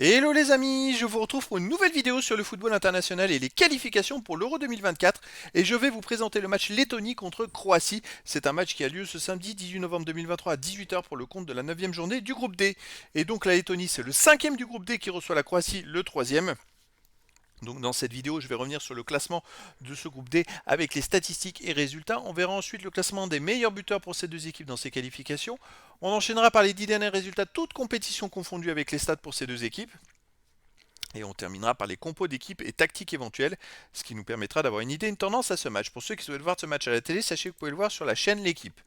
Hello les amis, je vous retrouve pour une nouvelle vidéo sur le football international et les qualifications pour l'Euro 2024 et je vais vous présenter le match Lettonie contre Croatie. C'est un match qui a lieu ce samedi 18 novembre 2023 à 18h pour le compte de la 9e journée du groupe D. Et donc la Lettonie c'est le 5e du groupe D qui reçoit la Croatie, le 3e. Donc dans cette vidéo, je vais revenir sur le classement de ce groupe D avec les statistiques et résultats. On verra ensuite le classement des meilleurs buteurs pour ces deux équipes dans ces qualifications. On enchaînera par les 10 derniers résultats, toutes compétitions confondues avec les stats pour ces deux équipes. Et on terminera par les compos d'équipe et tactiques éventuelles, ce qui nous permettra d'avoir une idée, une tendance à ce match. Pour ceux qui souhaitent voir ce match à la télé, sachez que vous pouvez le voir sur la chaîne L'équipe.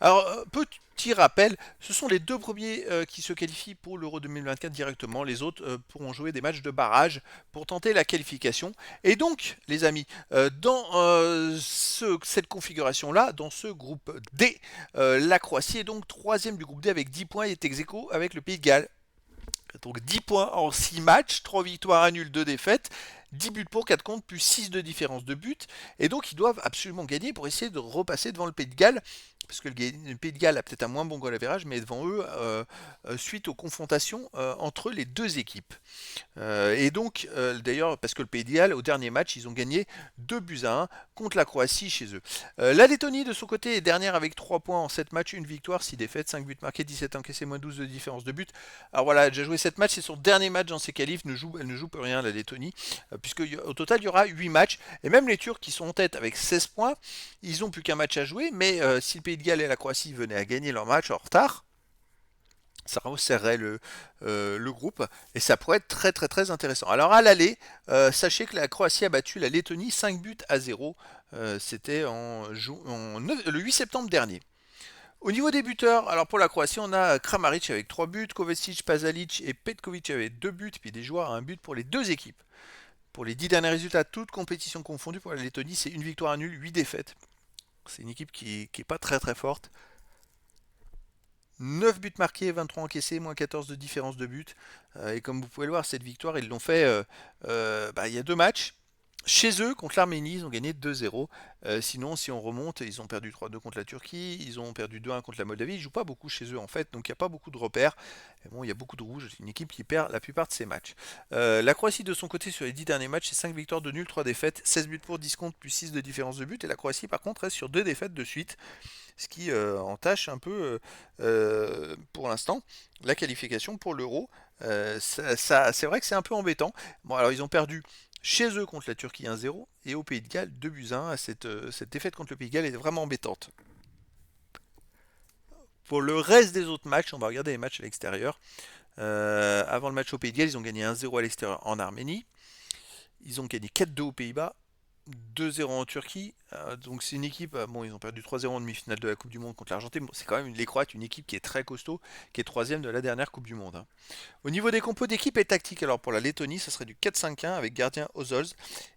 Alors, petit rappel, ce sont les deux premiers qui se qualifient pour l'Euro 2024 directement. Les autres pourront jouer des matchs de barrage pour tenter la qualification. Et donc, les amis, dans cette configuration-là, dans ce groupe D, la Croatie est donc troisième du groupe D avec 10 points et est ex aequo avec le Pays de Galles. Donc 10 points en 6 matchs, 3 victoires, 1 nul, 2 défaites, 10 buts pour, 4 contre, plus 6 de différence de but. Et donc ils doivent absolument gagner pour essayer de repasser devant le Pays de Galles. Parce que le Pays de Galles a peut-être un moins bon goal average, mais devant eux, suite aux confrontations entre les deux équipes. Et donc, d'ailleurs, parce que le Pays de Galles, au dernier match, ils ont gagné 2 buts à 1 contre la Croatie chez eux. La Lettonie, de son côté, est dernière avec 3 points en 7 matchs, 1 victoire, 6 défaites, 5 buts marqués, 17 encaissés, moins 12 de différence de but. Alors voilà, elle a déjà joué 7 matchs, c'est son dernier match dans ses qualifs, elle ne joue plus rien, la Lettonie, puisque au total, il y aura 8 matchs. Et même les Turcs qui sont en tête avec 16 points, ils n'ont plus qu'un match à jouer, mais si le Pays de Galles et la Croatie venaient à gagner leur match en retard, ça resserrerait le groupe et ça pourrait être très très très intéressant. Alors à l'aller, sachez que la Croatie a battu la Lettonie 5 buts à 0. C'était le 8 septembre dernier. Au niveau des buteurs, alors pour la Croatie, on a Kramaric avec 3 buts, Kovacic, Pasalic et Petkovic avec 2 buts, puis des joueurs à un but pour les deux équipes. Pour les 10 derniers résultats, toutes compétitions confondues, pour la Lettonie, c'est une victoire, un nul, 8 défaites. C'est une équipe qui est pas très très forte. 9 buts marqués, 23 encaissés, moins 14 de différence de but. Et comme vous pouvez le voir, cette victoire, ils l'ont fait il y a deux matchs. Chez eux, contre l'Arménie, ils ont gagné 2-0. Sinon, si on remonte, ils ont perdu 3-2 contre la Turquie, ils ont perdu 2-1 contre la Moldavie. Ils ne jouent pas beaucoup chez eux, en fait, donc il n'y a pas beaucoup de repères. Et bon, il y a beaucoup de rouges. C'est une équipe qui perd la plupart de ses matchs. La Croatie, de son côté, sur les 10 derniers matchs, c'est 5 victoires, 2 nuls, 3 défaites, 16 buts pour, 10 contre, plus 6 de différence de but. Et la Croatie, par contre, reste sur 2 défaites de suite, ce qui entache un peu, pour l'instant, la qualification pour l'Euro. C'est vrai que c'est un peu embêtant. Bon, alors ils ont perdu chez eux contre la Turquie 1-0 et au Pays de Galles 2 buts 1. Cette défaite contre le Pays de Galles est vraiment embêtante. Pour le reste des autres matchs, on va regarder les matchs à l'extérieur. Avant le match au Pays de Galles, ils ont gagné 1-0 à l'extérieur en Arménie. Ils ont gagné 4-2 aux Pays-Bas, 2-0 en Turquie. Donc c'est une équipe, bon ils ont perdu 3-0 en demi-finale de la Coupe du Monde contre l'Argentine. Bon, c'est quand même les Croates, une équipe qui est très costaud, qui est troisième de la dernière Coupe du Monde, hein. Au niveau des compos d'équipe et tactique, alors pour la Lettonie, ça serait du 4-5-1 avec gardien Ozols.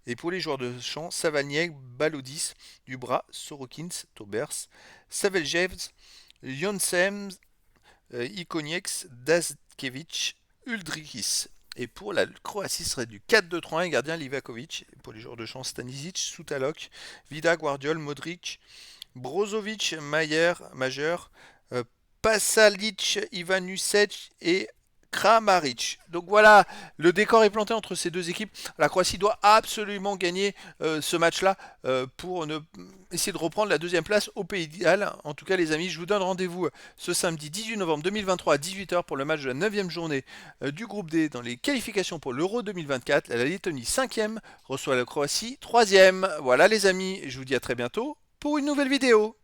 Et pour les joueurs de champ, Savanieg, Balodis, Dubras, Sorokins, Taubers, Saveljevs, Jonsems, Ikonieks, Daskevich, Uldrikis. Et pour la Croatie, ce serait du 4-2-3-1 gardien Livakovic. Et pour les joueurs de champ, Stanisic, Sutalok, Vida, Guardiol, Modric, Brozovic, Mayer, Majeur, Pasalic, Ivanusic et Kramaric. Donc voilà, le décor est planté entre ces deux équipes. La Croatie doit absolument gagner ce match-là pour essayer de reprendre la deuxième place au Pays de Galles. En tout cas, les amis, je vous donne rendez-vous ce samedi 18 novembre 2023 à 18h pour le match de la 9e journée du groupe D dans les qualifications pour l'Euro 2024. La Lettonie 5e reçoit la Croatie 3e. Voilà les amis, je vous dis à très bientôt pour une nouvelle vidéo.